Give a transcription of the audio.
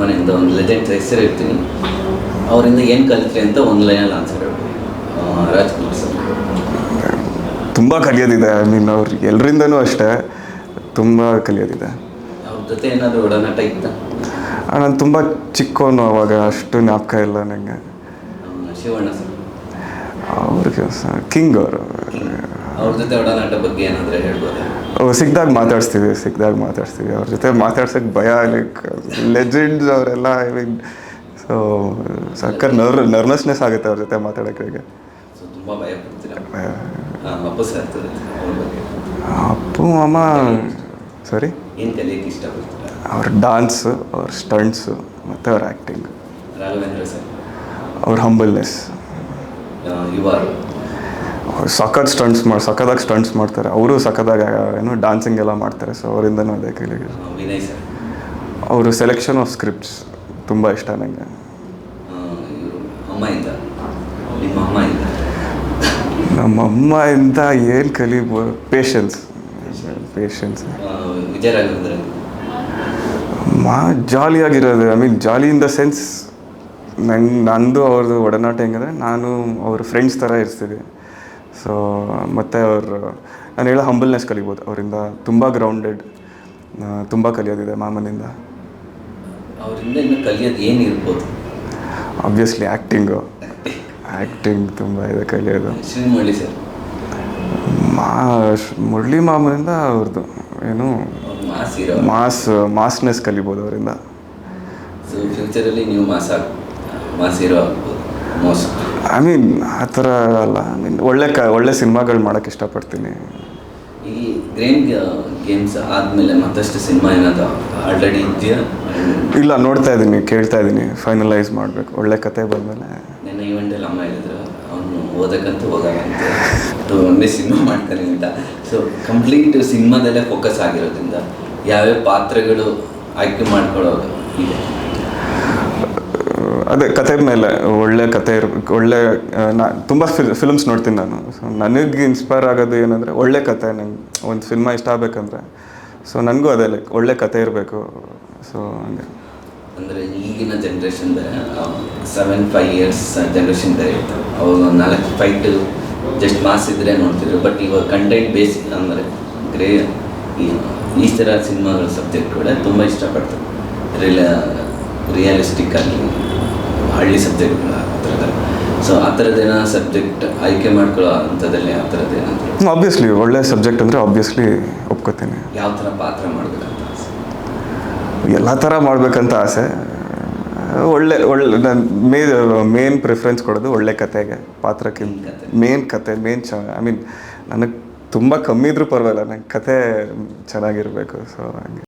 ಅಭಿಮಾನಿಯಿಂದ ಒಂದು ಲೆಜೆಂಡ್ ಹೆಸರು ಇರ್ತೀನಿ, ಅವರಿಂದ ಏನು ಕಲಿತ್ರಿ ಅಂತ ಒಂದು ಲೈನಲ್ಲಿ ಆನ್ಸರ್ ಹೇಳ್ಬೋದು. ರಾಜ್ಕುಮಾರ್ ಸರ್. ತುಂಬ ಕಲಿಯೋದಿದೆ. ಐ ಮೀನ್ ಅವ್ರು ಎಲ್ಲರಿಂದನೂ ಅಷ್ಟೇ ತುಂಬ ಕಲಿಯೋದಿದೆ. ಅವ್ರ ಜೊತೆ ಏನಾದರೂ ಒಡನಾಟ ಇತ್ತ? ನಾನು ತುಂಬ ಚಿಕ್ಕವನು ಅವಾಗ, ಅಷ್ಟು ಜ್ಞಾಪಕ ಇಲ್ಲ ನನಗೆ. ಶಿವಣ್ಣ ಸರ್. ಅವ್ರಿಗೆ ಕಿಂಗ್ ಅವರು. ಅವ್ರ ಜೊತೆ ಒಡನಾಟ ಬಗ್ಗೆ ಏನಾದರೂ ಹೇಳ್ಬೋದಾ? ಸಿಕ್ಕಿದಾಗ ಮಾತಾಡ್ಸ್ತೀವಿ. ಅವ್ರ ಜೊತೆ ಮಾತಾಡ್ಸೋಕ್ಕೆ ಭಯ. ಲೈಕ್ ಲೆಜೆಂಡ್ಸ್ ಅವರೆಲ್ಲ. ಐ ಮೀನ್ ಸೊ ಸಕ್ಕರ್ ನರ್ವಸ್ನೆಸ್ ಆಗುತ್ತೆ ಅವ್ರ ಜೊತೆ ಮಾತಾಡೋಕ್ಕೆ. ಸೊ ತುಂಬ ಭಯ ಪಡ್ತೀರಾ? ಅಪ್ಪು ಸರ್ ಆಗ್ತದೆ ಅವ್ರ ಬಗ್ಗೆ. ಅಪ್ಪು ಅಮ್ಮ ಸಾರಿ ಏನು ಕಲಿಯೋಕ್ಕೆ ಇಷ್ಟಪಡ್ತೀರಾ? ಅವ್ರ ಡಾನ್ಸು, ಅವ್ರ ಸ್ಟಂಟ್ಸು ಮತ್ತು ಅವ್ರ ಆ್ಯಕ್ಟಿಂಗ್. ರಾಘವೇಂದ್ರ ಸರ್. ಅವ್ರ ಹಂಬಲ್ನೆಸ್. ಇವರು ಸಖತ್ತಾಗಿ ಸ್ಟಂಟ್ಸ್ ಮಾಡ್ತಾರೆ. ಅವರು ಸಖತ್ತಾಗಿ ಏನು ಡಾನ್ಸಿಂಗ್ ಎಲ್ಲ ಮಾಡ್ತಾರೆ. ಸೊ ಅವರಿಂದನೂ ಅದೇ ಕಲಿಯೋದು. ವಿನಯ್ ಸರ್. ಅವರು ಸೆಲೆಕ್ಷನ್ ಆಫ್ ಸ್ಕ್ರಿಪ್ಟ್ಸ್ ತುಂಬ ಇಷ್ಟ ನನಗೆ. ಅಮ್ಮಯಿಂದ, ನಿಮ್ಮ ಅಮ್ಮಯಿಂದ? ನಮ್ಮ ಅಮ್ಮಯಿಂದ ಏನು ಕಲಿಬೋದು? ಪೇಷನ್ಸ್. ವಿಜಯ ರಾಘವೇಂದ್ರ ಜಾಲಿಯಾಗಿರೋದು. I mean jolly in the sense, ನಂದು ಅವ್ರದ್ದು ಒಡನಾಟ ಹೆಂಗಂದರೆ, ನಾನು ಅವ್ರ ಫ್ರೆಂಡ್ಸ್ ಥರ ಇರ್ತೀವಿ. ಸೊ ಮತ್ತು ನಾನು ಹೇಳೋ ಹಂಬಲ್ನೆಸ್ ಕಲಿಬೋದು ಅವರಿಂದ. ತುಂಬ ಗ್ರೌಂಡೆಡ್, ತುಂಬ ಕಲಿಯೋದಿದೆ ಮಾಮನಿಂದ. ಅವರಿಂದ ಇನ್ನು ಕಲಿಯೋದು ಏನು ಇರ್ಬೋದು? ಆಬ್ವಿಯಸ್ಲಿ ಆ್ಯಕ್ಟಿಂಗ್ ತುಂಬ ಇದೆ ಕಲಿಯೋದು. ಶ್ರೀಮುರಳಿ ಸರ್. ಮುರಳಿ ಮಾಮನಿಂದ ಅವ್ರದ್ದು ಏನು ಮಾಸ್ನೆಸ್ ಕಲಿಬೋದು ಅವರಿಂದ. ಸೊ ಫ್ಯೂಚರಲ್ಲಿ ನೀವು ಮಾಸ್ ಹೀರೋ ಆಗ್ಬೋದು ಮೋಸ್ಟ್. ಐ ಮೀನ್ ಆ ಥರ ಅಲ್ಲ. ಐ ಮೀನ್ ಒಳ್ಳೆ ಸಿನಿಮಾಗಳು ಮಾಡೋಕ್ಕೆ ಇಷ್ಟಪಡ್ತೀನಿ. ಈ ಗ್ರೇನ್ ಗೇಮ್ಸ್ ಆದಮೇಲೆ ಮತ್ತಷ್ಟು ಸಿನಿಮಾ ಏನಾದರೂ ಆಲ್ರೆಡಿ ಇದೆಯಾ? ಇಲ್ಲ, ಕೇಳ್ತಾ ಇದ್ದೀನಿ, ಫೈನಲೈಸ್ ಮಾಡಬೇಕು. ಒಳ್ಳೆ ಕತೆ ಬಂದಮೇಲೆ. ನನ್ನ ಈವೆಂಟಲ್ಲಿ ಅಮ್ಮ ಹೇಳಿದ್ರು, ಅವನು ಓದಕ್ಕಂತೂ ಹೋಗಲ್ಲಂತೆ, ಒಂದೇ ಸಿನಿಮಾ ಮಾಡ್ತಾನೆ ಅಂತ. ಸೊ ಕಂಪ್ಲೀಟ್ ಸಿನಿಮಾದಲ್ಲೇ ಫೋಕಸ್ ಆಗಿರೋದ್ರಿಂದ ಯಾವ್ಯಾವ ಪಾತ್ರಗಳು ಆಯ್ಕೆ ಮಾಡ್ಕೊಳ್ಳೋದು ಇದೆ? ಅದೇ ಕತೆ ಮೇಲೆ ಒಳ್ಳೆ ಕತೆ ಇರಬೇಕು. ತುಂಬ ಫಿಲ್ಮ್ಸ್ ನೋಡ್ತೀನಿ ನಾನು. ಸೊ ನನಗೆ ಇನ್ಸ್ಪೈರ್ ಆಗೋದು ಏನಂದರೆ ಒಳ್ಳೆ ಕತೆ. ನಂಗೆ ಒಂದು ಸಿನಿಮಾ ಇಷ್ಟ ಆಗಬೇಕಂದ್ರೆ ಸೊ ನನಗೂ ಅದೇ ಲೈಕ್ ಒಳ್ಳೆ ಕತೆ ಇರಬೇಕು. ಸೊ ಹಂಗೆ ಅಂದರೆ ಈಗಿನ ಜನ್ರೇಷನ್ ಬೇರೆ, 7-5 ಇಯರ್ಸ್ ಜನ್ರೇಷನ್ ಬೇರೆ ಇರ್ತಾರೆ. ಅವಾಗ 4 ಫೈಟ್ ಜಸ್ಟ್ ಮಾಸ್ ಇದ್ದರೆ ನೋಡ್ತಿದ್ರು. ಬಟ್ ಇವಾಗ ಕಂಟೆಂಟ್ ಬೇಸಿಕ್ ಅಂದರೆ ಈ ಥರ ಸಿನಿಮಾಗಳ ಸಬ್ಜೆಕ್ಟ್ಗಳೇ ತುಂಬ ಇಷ್ಟಪಡ್ತಾರೆ. ರಿಯಲಿಸ್ಟಿಕ್ ಆಗಿ ಹಳ್ಳಿ ಸಬ್ಜೆಕ್ಟ್ಗಳ ಆ ಥರದಲ್ಲಿ. ಸೊ ಆ ಥರದ್ದೇನೋ ಸಬ್ಜೆಕ್ಟ್ ಆಯ್ಕೆ ಮಾಡ್ಕೊಳ್ಳೋ ಅಂಥದ್ದಲ್ಲಿ ಆ ಥರದ್ದೇನಾದರೂ? ಆಬ್ವಿಯಸ್ಲಿ ಒಳ್ಳೆ ಸಬ್ಜೆಕ್ಟ್ ಅಂದರೆ ಆಬ್ವಿಯಸ್ಲಿ ಒಪ್ಕೋತೀನಿ. ಯಾವ ಥರ ಪಾತ್ರ ಮಾಡಬೇಕಂತ ಆಸೆ? ಎಲ್ಲ ಥರ ಮಾಡಬೇಕಂತ ಆಸೆ. ನಾನು ಮೇನ್ ಪ್ರಿಫರೆನ್ಸ್ ಕೊಡೋದು ಒಳ್ಳೆ ಕತೆಗೆ, ಪಾತ್ರಕ್ಕಿಂತ ಮೇನ್ ಕತೆ. ಐ ಮೀನ್ ನನಗೆ ತುಂಬ ಕಮ್ಮಿ ಇದ್ರೂ ಪರವಾಗಿಲ್ಲ, ನಂಗೆ ಕತೆ ಚೆನ್ನಾಗಿರಬೇಕು. ಸೊ ಹಂಗೆ.